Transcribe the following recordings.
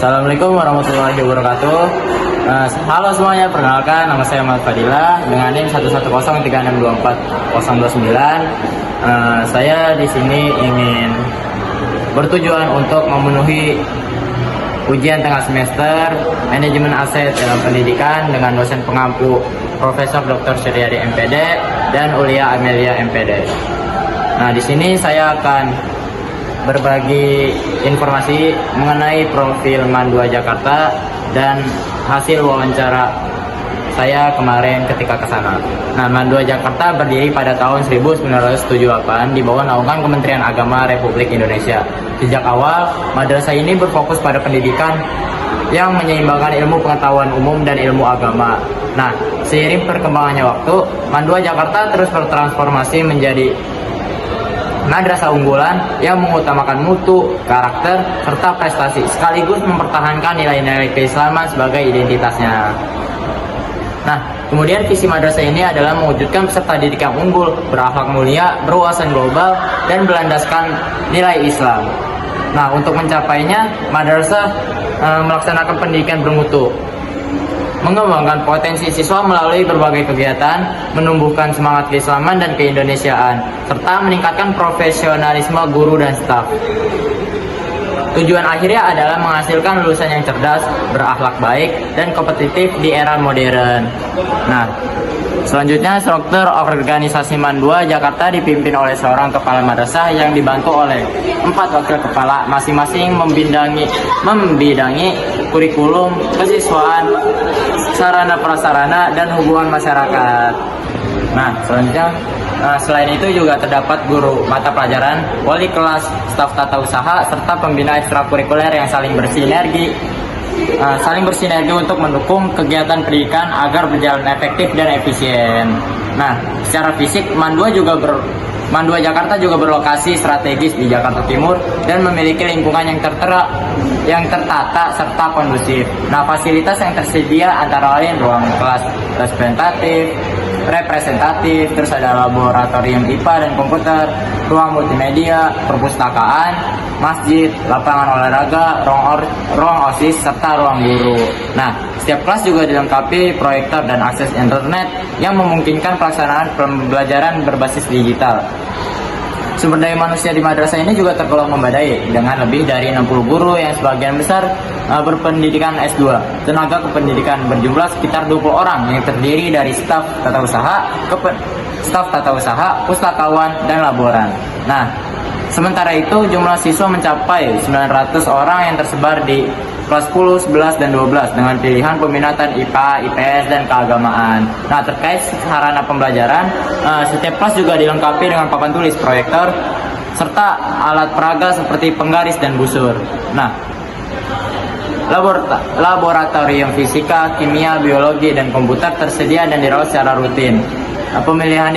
Assalamualaikum warahmatullahi wabarakatuh. Halo semuanya, perkenalkan nama saya Muhammad Fadila dengan NIM 11036240029. Saya di sini ingin bertujuan untuk memenuhi ujian tengah semester manajemen aset dalam pendidikan dengan dosen pengampu Profesor Dr. Suryadi MPD dan Ulia Amelia MPD. Nah, di sini saya akan berbagi informasi mengenai profil MAN 2 Jakarta dan hasil wawancara saya kemarin ketika ke sana. Nah, MAN 2 Jakarta berdiri pada tahun 1978 di bawah naungan Kementerian Agama Republik Indonesia. Sejak awal, madrasah ini berfokus pada pendidikan yang menyeimbangkan ilmu pengetahuan umum dan ilmu agama. Nah, seiring perkembangannya waktu, MAN 2 Jakarta terus bertransformasi menjadi madrasah unggulan yang mengutamakan mutu, karakter, serta prestasi, sekaligus mempertahankan nilai-nilai keislaman sebagai identitasnya. Nah, kemudian visi madrasah ini adalah mewujudkan peserta didik yang unggul, berakhlak mulia, berwawasan global, dan berlandaskan nilai Islam. Nah, untuk mencapainya, madrasah melaksanakan pendidikan bermutu, mengembangkan potensi siswa melalui berbagai kegiatan, menumbuhkan semangat keislaman dan keindonesiaan, serta meningkatkan profesionalisme guru dan staf. Tujuan akhirnya adalah menghasilkan lulusan yang cerdas, berakhlak baik, dan kompetitif di era modern. Nah, selanjutnya struktur organisasi MAN 2 Jakarta dipimpin oleh seorang kepala madrasah yang dibantu oleh 4 wakil kepala, masing-masing membidangi kurikulum, kesiswaan, sarana prasarana, dan hubungan masyarakat. Nah, selanjutnya selain itu juga terdapat guru mata pelajaran, wali kelas, staf tata usaha, serta pembina ekstrakurikuler yang saling bersinergi untuk mendukung kegiatan pendidikan agar berjalan efektif dan efisien. Nah, secara fisik MAN 2 Jakarta juga berlokasi strategis di Jakarta Timur dan memiliki lingkungan yang tertata serta kondusif. Nah, fasilitas yang tersedia antara lain ruang kelas representatif, terus ada laboratorium IPA dan komputer, ruang multimedia, perpustakaan, masjid, lapangan olahraga, ruang OSIS, serta ruang guru. Nah, setiap kelas juga dilengkapi proyektor dan akses internet yang memungkinkan pelaksanaan pembelajaran berbasis digital. Sumber daya manusia di madrasah ini juga tergolong memadai dengan lebih dari 60 guru yang sebagian besar berpendidikan S2. Tenaga kependidikan berjumlah sekitar 20 orang yang terdiri dari staf tata usaha, pustakawan, dan laboran. Nah, sementara itu jumlah siswa mencapai 900 orang yang tersebar di kelas 10, 11, dan 12 dengan pilihan peminatan IPA, IPS, dan keagamaan. Nah, terkait sarana pembelajaran, setiap kelas juga dilengkapi dengan papan tulis, proyektor, serta alat peraga seperti penggaris dan busur. Nah, laboratorium fisika, kimia, biologi, dan komputer tersedia dan dirawat secara rutin. Pemeliharaan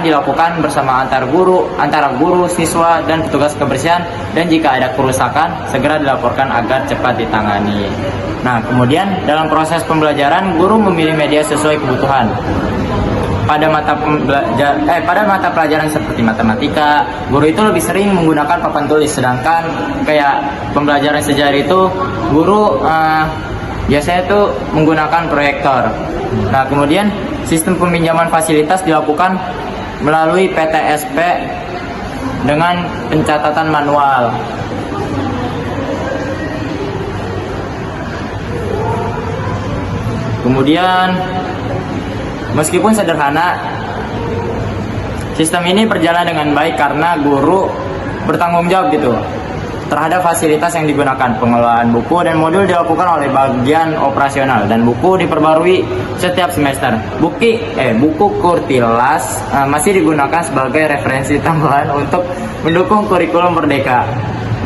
dilakukan bersama antara guru, siswa, dan petugas kebersihan, dan jika ada kerusakan segera dilaporkan agar cepat ditangani. Nah, kemudian dalam proses pembelajaran guru memilih media sesuai kebutuhan. Pada mata pelajaran seperti matematika, guru itu lebih sering menggunakan papan tulis, sedangkan kayak pembelajaran sejarah itu guru biasanya itu menggunakan proyektor. Nah, kemudian sistem peminjaman fasilitas dilakukan melalui PTSP dengan pencatatan manual. Kemudian, meskipun sederhana, sistem ini berjalan dengan baik karena guru bertanggung jawab gitu terhadap fasilitas yang digunakan. Pengelolaan buku dan modul dilakukan oleh bagian operasional dan buku diperbarui setiap semester. Buku Kurtilas masih digunakan sebagai referensi tambahan untuk mendukung kurikulum Merdeka.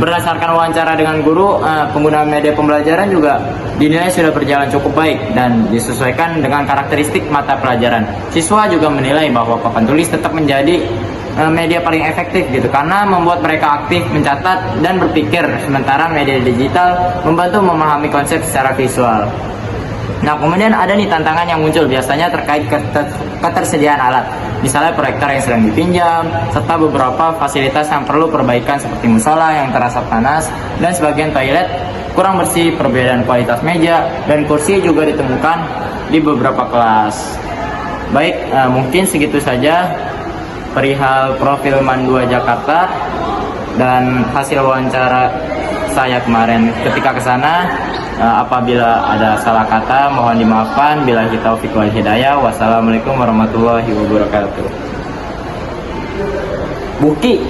Berdasarkan wawancara dengan guru, penggunaan media pembelajaran juga dinilai sudah berjalan cukup baik dan disesuaikan dengan karakteristik mata pelajaran. Siswa juga menilai bahwa papan tulis tetap menjadi media paling efektif gitu karena membuat mereka aktif mencatat dan berpikir, sementara media digital membantu memahami konsep secara visual. Nah, kemudian ada nih tantangan yang muncul biasanya terkait ketersediaan alat, misalnya proyektor yang sedang dipinjam, serta beberapa fasilitas yang perlu perbaikan seperti musola yang terasa panas dan sebagian toilet kurang bersih, perbedaan kualitas meja dan kursi juga ditemukan di beberapa kelas. Baik, mungkin segitu saja perihal profil MAN 2 Jakarta dan hasil wawancara saya kemarin ketika ke sana. Apabila ada salah kata mohon dimaafkan. Billahi taufiq wal hidayah. Wassalamualaikum warahmatullahi wabarakatuh. Bukti